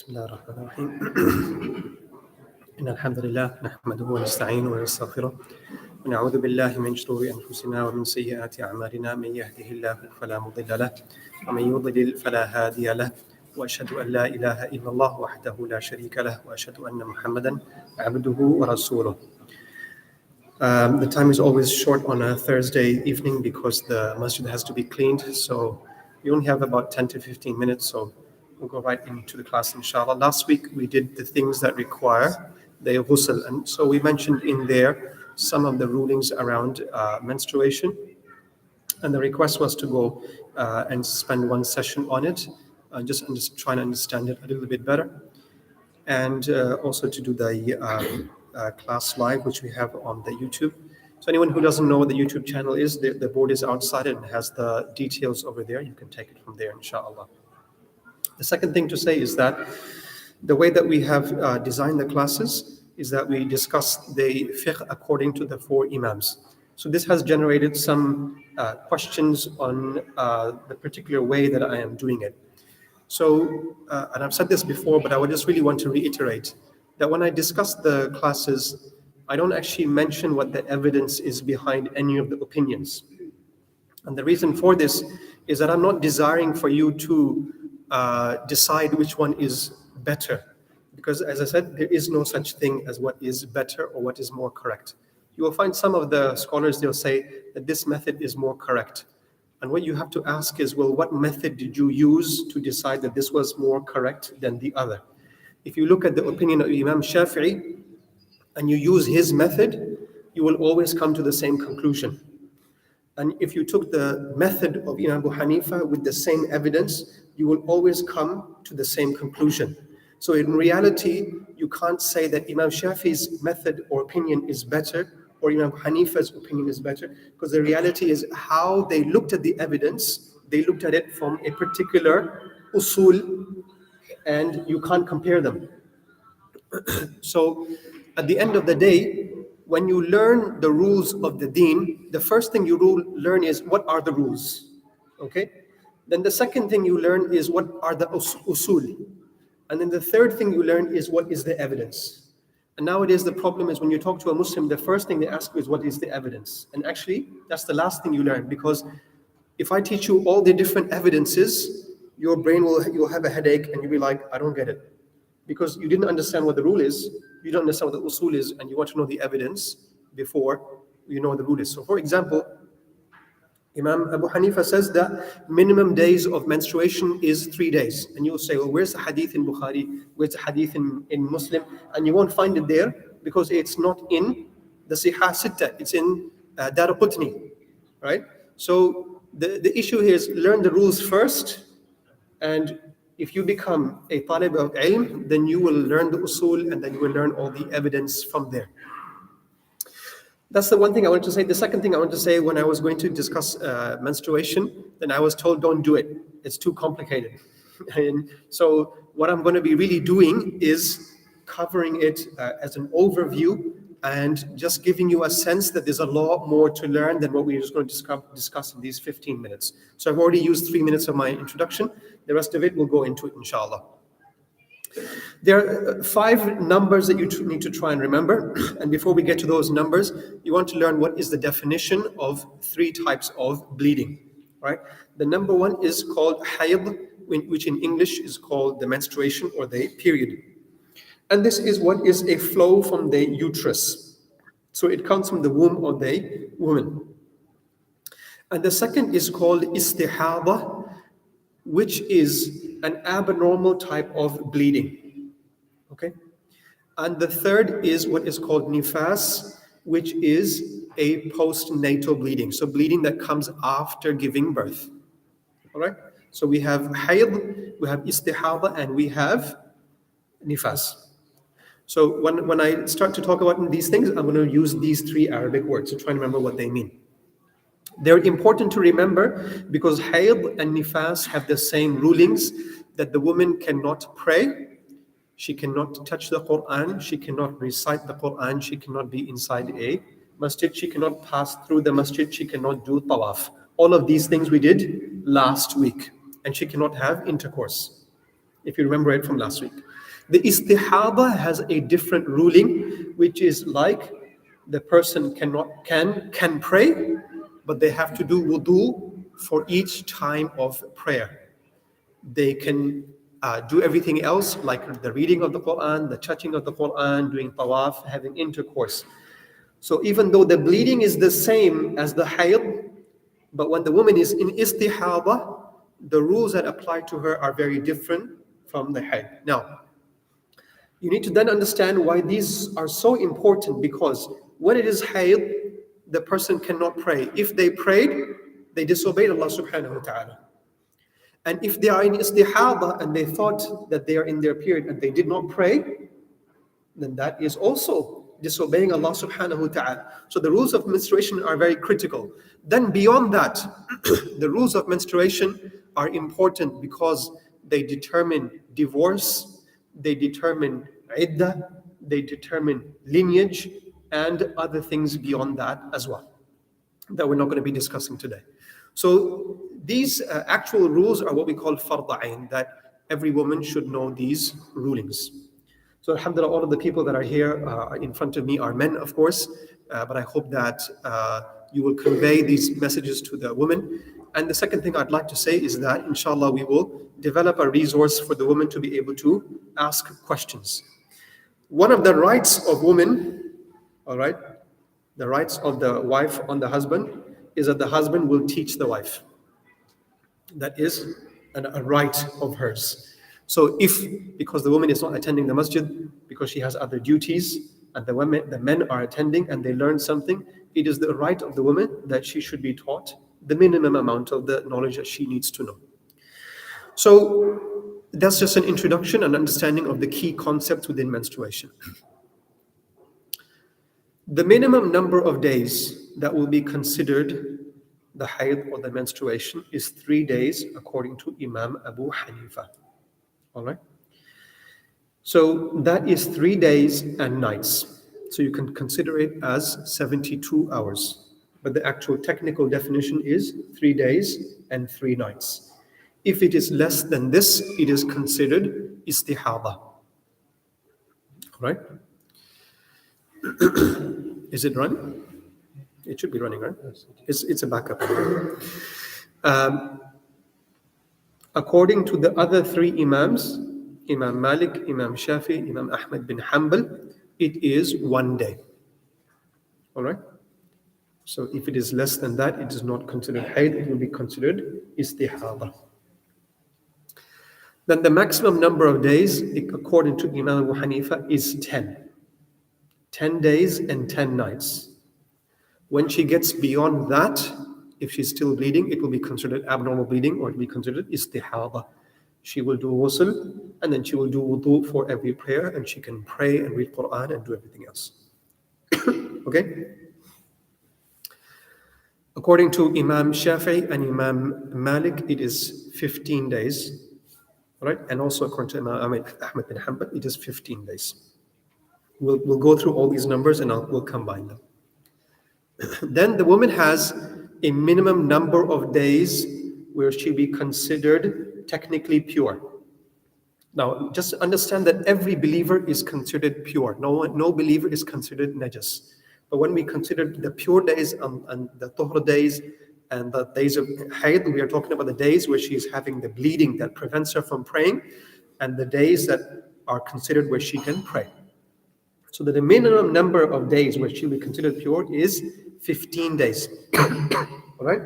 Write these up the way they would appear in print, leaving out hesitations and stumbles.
بسم الله الرحمن الرحيم إن الحمد لله نحمده ونستعينه ونستغفره ونعوذ بالله من شرور أنفسنا ومن سيئات أعمالنا من يهده الله فلا مضل له ومن يضلل فلا هادي له وأشهد أن لا إله إلا الله وحده لا شريك له وأشهد أن محمدا عبده ورسوله. The time is always short on a Thursday evening because the masjid has to be cleaned, so we only have about 10 to 15 minutes, so we'll go right into the class, inshallah. Last week, we did the things that require the ghusl, and so we mentioned in there some of the rulings around menstruation, and the request was to go and spend one session on it, just trying to understand it a little bit better, and also to do the class live, which we have on the YouTube. So anyone who doesn't know what the YouTube channel is, the board is outside and has the details over there. You can take it from there, inshallah. The second thing to say is that the way that we have designed the classes is that we discuss the fiqh according to the four imams. So this has generated some questions on the particular way that I am doing it. So, and I've said this before, but I would just really want to reiterate that when I discuss the classes, I don't actually mention what the evidence is behind any of the opinions. And the reason for this is that I'm not desiring for you to decide which one is better. Because as I said, there is no such thing as what is better or what is more correct. You will find some of the scholars, they'll say that this method is more correct. And what you have to ask is, well, what method did you use to decide that this was more correct than the other? If you look at the opinion of Imam Shafi'i and you use his method, you will always come to the same conclusion. And if you took the method of Imam Abu Hanifa with the same evidence, you will always come to the same conclusion. So in reality, you can't say that Imam Shafi'i's method or opinion is better or Imam Hanifa's opinion is better, because the reality is how they looked at the evidence, they looked at it from a particular usul, and you can't compare them. So at the end of the day, when you learn the rules of the deen, the first thing you learn is what are the rules, okay? Then the second thing you learn is what are the usul. And then the third thing you learn is what is the evidence. And nowadays the problem is when you talk to a Muslim, the first thing they ask you is what is the evidence. And actually, that's the last thing you learn, because if I teach you all the different evidences, your brain you'll have a headache and you'll be like, I don't get it. Because you didn't understand what the rule is, you don't understand what the usul is, and you want to know the evidence before you know what the rule is. So for example, Imam Abu Hanifa says that minimum days of menstruation is 3 days. And you'll say, well, where's the hadith in Bukhari? Where's the hadith in Muslim? And you won't find it there because it's not in the Sihah Sitta. It's in Daraqutni, right? So the issue here is learn the rules first. And if you become a talib of ilm, then you will learn the usul and then you will learn all the evidence from there. That's the one thing I wanted to say. The second thing I want to say, when I was going to discuss menstruation, then I was told, don't do it. It's too complicated. And so what I'm going to be really doing is covering it as an overview and just giving you a sense that there's a lot more to learn than what we're just going to discuss in these 15 minutes. So I've already used 3 minutes of my introduction. The rest of it will go into it, inshallah. There are 5 numbers that you need to try and remember. And before we get to those numbers, you want to learn what is the definition of 3 types of bleeding, right? The number 1 is called hayd, which in English is called the menstruation or the period. And this is what is a flow from the uterus. So it comes from the womb of the woman. And the second is called istihada, which is an abnormal type of bleeding, okay? And the third is what is called nifas, which is a postnatal bleeding, so bleeding that comes after giving birth, all right? So we have hayd, we have istihada, and we have nifas. So when I start to talk about these things, I'm going to use these 3 Arabic words to try and remember what they mean. They're important to remember because hayd and nifas have the same rulings, that the woman cannot pray, she cannot touch the Quran, she cannot recite the Quran, she cannot be inside a masjid, she cannot pass through the masjid, she cannot do tawaf. All of these things we did last week. And she cannot have intercourse, if you remember it from last week. The istihada has a different ruling, which is like the person can pray, but they have to do wudu for each time of prayer. They can do everything else, like the reading of the Quran, the touching of the Quran, doing tawaf, having intercourse. So even though the bleeding is the same as the hayd, but when the woman is in istihada, the rules that apply to her are very different from the hayd. Now, you need to then understand why these are so important, because when it is hayd, the person cannot pray. If they prayed, they disobeyed Allah subhanahu wa ta'ala. And if they are in istihada and they thought that they are in their period and they did not pray, then that is also disobeying Allah subhanahu wa ta'ala. So the rules of menstruation are very critical. Then beyond that, the rules of menstruation are important because they determine divorce, they determine iddah, they determine lineage, and other things beyond that as well, that we're not going to be discussing today. So these actual rules are what we call fard ayn, that every woman should know these rulings. So alhamdulillah, all of the people that are here in front of me are men, of course, but I hope that you will convey these messages to the women. And the second thing I'd like to say is that, inshallah, we will develop a resource for the woman to be able to ask questions. One of the rights of women, all right, the rights of the wife on the husband is that the husband will teach the wife. That is a right of hers. So because the woman is not attending the masjid, because she has other duties, and the men are attending and they learn something, it is the right of the woman that she should be taught the minimum amount of the knowledge that she needs to know. So that's just an introduction and understanding of the key concepts within menstruation. The minimum number of days that will be considered the hayd or the menstruation is 3 days, according to Imam Abu Hanifa. All right? So that is 3 days and nights. So you can consider it as 72 hours. But the actual technical definition is 3 days and 3 nights. If it is less than this, it is considered istihada. All right? Is it running? It should be running, right? It's a backup. According to the other 3 Imams, Imam Malik, Imam Shafi, Imam Ahmad bin Hanbal, it is 1 day. All right? So if it is less than that, it is not considered hayd, it will be considered istihada. Then the maximum number of days, according to Imam Abu Hanifa, is 10. 10 days and 10 nights. When she gets beyond that, if she's still bleeding, it will be considered abnormal bleeding, or it will be considered istihada. She will do ghusl, and then she will do wudu for every prayer, and she can pray and read Quran and do everything else. Okay? According to Imam Shafi'i and Imam Malik, it is 15 days. Right? And also according to Imam Ahmad bin Hanbal, it is 15 days. We'll go through all these numbers and we'll combine them. Then the woman has a minimum number of days where she be considered technically pure. Now, just understand that every believer is considered pure. No believer is considered najas. But when we consider the pure days and the tuhr days and the days of hayd, we are talking about the days where she is having the bleeding that prevents her from praying, and the days that are considered where she can pray. So that the minimum number of days where she will be considered pure is 15 days. All right?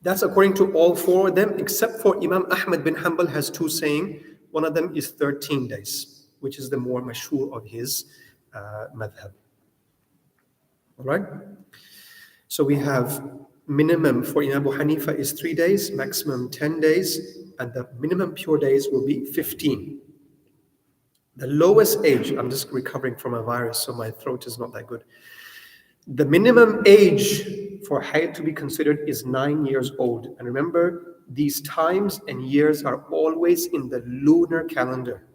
That's according to all 4 of them, except for Imam Ahmad bin Hanbal has 2 saying. One of them is 13 days, which is the more mashhur of his madhab. All right? So we have minimum for Imam Abu Hanifa is 3 days, maximum 10 days, and the minimum pure days will be 15. The lowest age, I'm just recovering from a virus, so my throat is not that good. The minimum age for hayd to be considered is 9 years old. And remember, these times and years are always in the lunar calendar,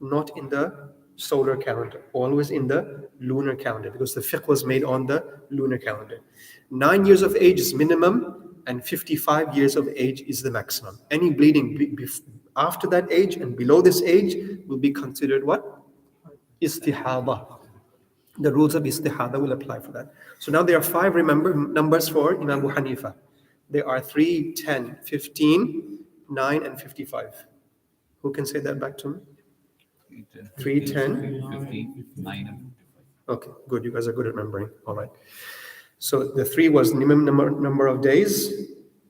not in the solar calendar, always in the lunar calendar, because the fiqh was made on the lunar calendar. 9 years of age is minimum, and 55 years of age is the maximum. Any bleeding After that age and below this age will be considered what? Istihada. The rules of istihada will apply for that. So now there are 5, remember, numbers for Imam Abu Hanifa. There are 3, 10, 15, 9, and 55. Who can say that back to me? 3, 10, 15, 9 and 55. Okay, good. You guys are good at remembering. All right. So the 3 was minimum number of days.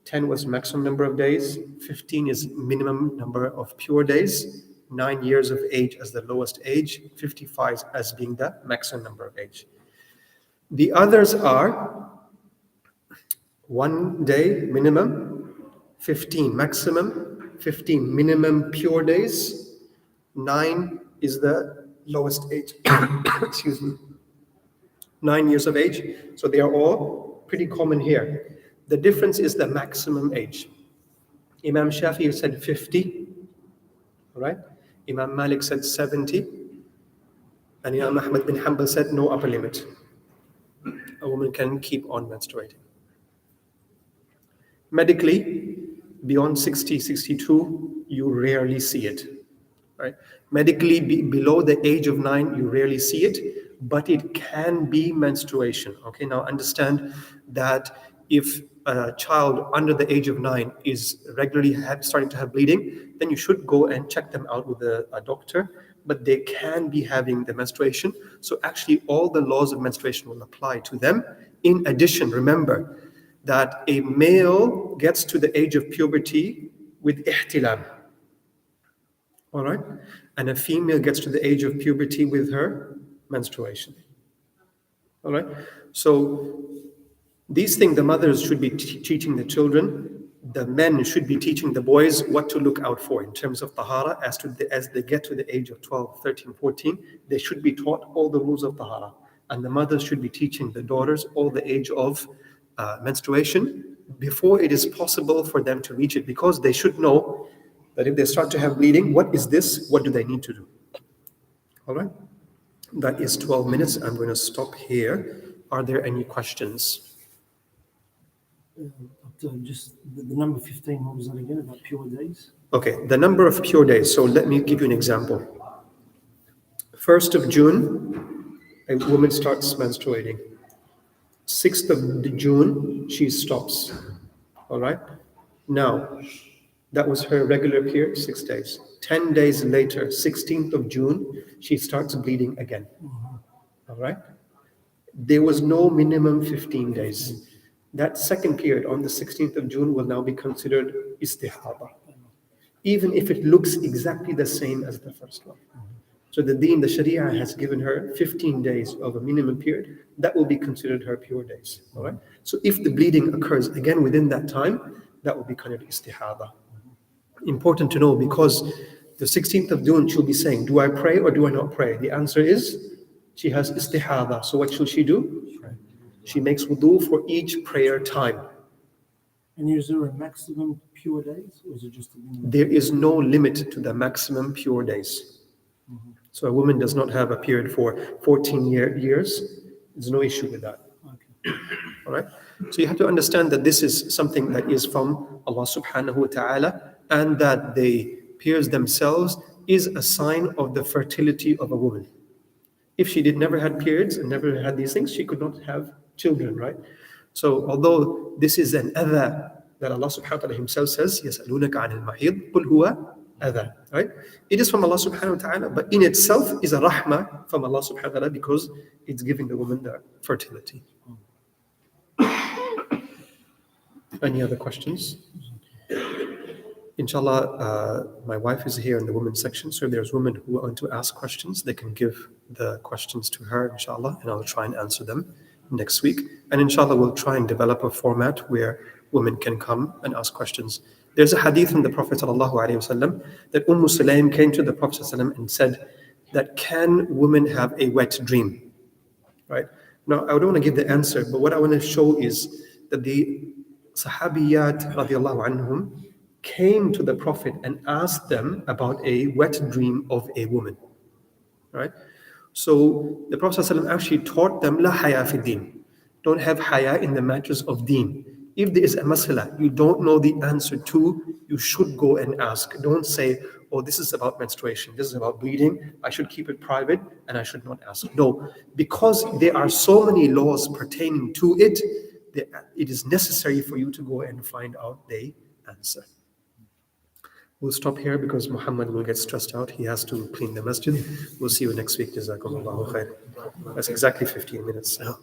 10 was maximum number of days. 15 is minimum number of pure days. 9 years of age as the lowest age. 55 as being the maximum number of age. The others are 1 day minimum, 15 maximum, 15 minimum pure days. 9 is the lowest age. Excuse me. 9 years of age. So they are all pretty common here. The difference is the maximum age. Imam Shafi'i said 50. All right. Imam Malik said 70. And Imam Ahmad bin Hanbal said no upper limit. A woman can keep on menstruating. Medically, beyond 60, 62, you rarely see it. Right? Medically, below the age of 9, you rarely see it, but it can be menstruation. Okay, now understand that if a child under the age of 9 is regularly starting to have bleeding, then you should go and check them out with a doctor, but they can be having the menstruation. So actually all the laws of menstruation will apply to them. In addition, remember that a male gets to the age of puberty with ihtilam. All right? And a female gets to the age of puberty with her menstruation. All right? So these things the mothers should be teaching the children. The men should be teaching the boys what to look out for in terms of tahara. As they get to the age of 12, 13, 14, they should be taught all the rules of tahara. And the mothers should be teaching the daughters all the age of menstruation before it is possible for them to reach it, because they should know that if they start to have bleeding, what is this? What do they need to do? All right? That is 12 minutes. I'm going to stop here. Are there any questions? Just the number 15, what was that again, about pure days? Okay, the number of pure days. So let me give you an example. 1st of June, a woman starts menstruating. 6th of June, she stops. All right? Now, that was her regular period, 6 days. 10 days later, 16th of June, she starts bleeding again. All right? There was no minimum 15 days. That second period on the 16th of June will now be considered istihada, even if it looks exactly the same as the first one. So the Sharia has given her 15 days of a minimum period. That will be considered her pure days. All right? So if the bleeding occurs again within that time, that will be considered istihada. Important to know, because the 16th of June she'll be saying, do I pray or do I not pray? The answer is she has istihada. So what should she do? She makes wudu for each prayer time. And is there a maximum pure days, or is it just a minimum? There is no limit to the maximum pure days. So a woman does not have a period for 14 years. There's no issue with that. Okay. All right? So you have to understand that this is something that is from Allah subhanahu wa ta'ala, and that the periods themselves is a sign of the fertility of a woman. If she never had periods and never had these things, she could not have children, right? So although this is an adha that Allah subhanahu wa ta'ala himself says, يَسْأَلُونَكَ عَنِ الْمَحِيضِ قُلْ هُوَ adha, right? It is from Allah subhanahu wa ta'ala, but in itself is a rahmah from Allah subhanahu wa ta'ala, because it's giving the woman the fertility. Any other questions? Inshallah, my wife is here in the women's section, so if there's women who want to ask questions, they can give the questions to her, inshallah, and I'll try and answer them next week. And inshallah, we'll try and develop a format where women can come and ask questions. There's a hadith from the Prophet ﷺ that Sulaim came to the Prophet ﷺ and said that, can women have a wet dream? Right? Now, I don't want to give the answer, but what I want to show is that the Sahabiyat radiallahu anhum came to the Prophet and asked them about a wet dream of a woman. Right? So the Prophet ﷺ actually taught them, La haya fi din. Don't have haya in the matters of deen. If there is a masala you don't know the answer to, you should go and ask. Don't say, oh, this is about menstruation, this is about bleeding, I should keep it private and I should not ask. No, because there are so many laws pertaining to it, it is necessary for you to go and find out the answer. We'll stop here because Muhammad will get stressed out. He has to clean the masjid. We'll see you next week. Jazakumullahu khair. That's exactly 15 minutes now.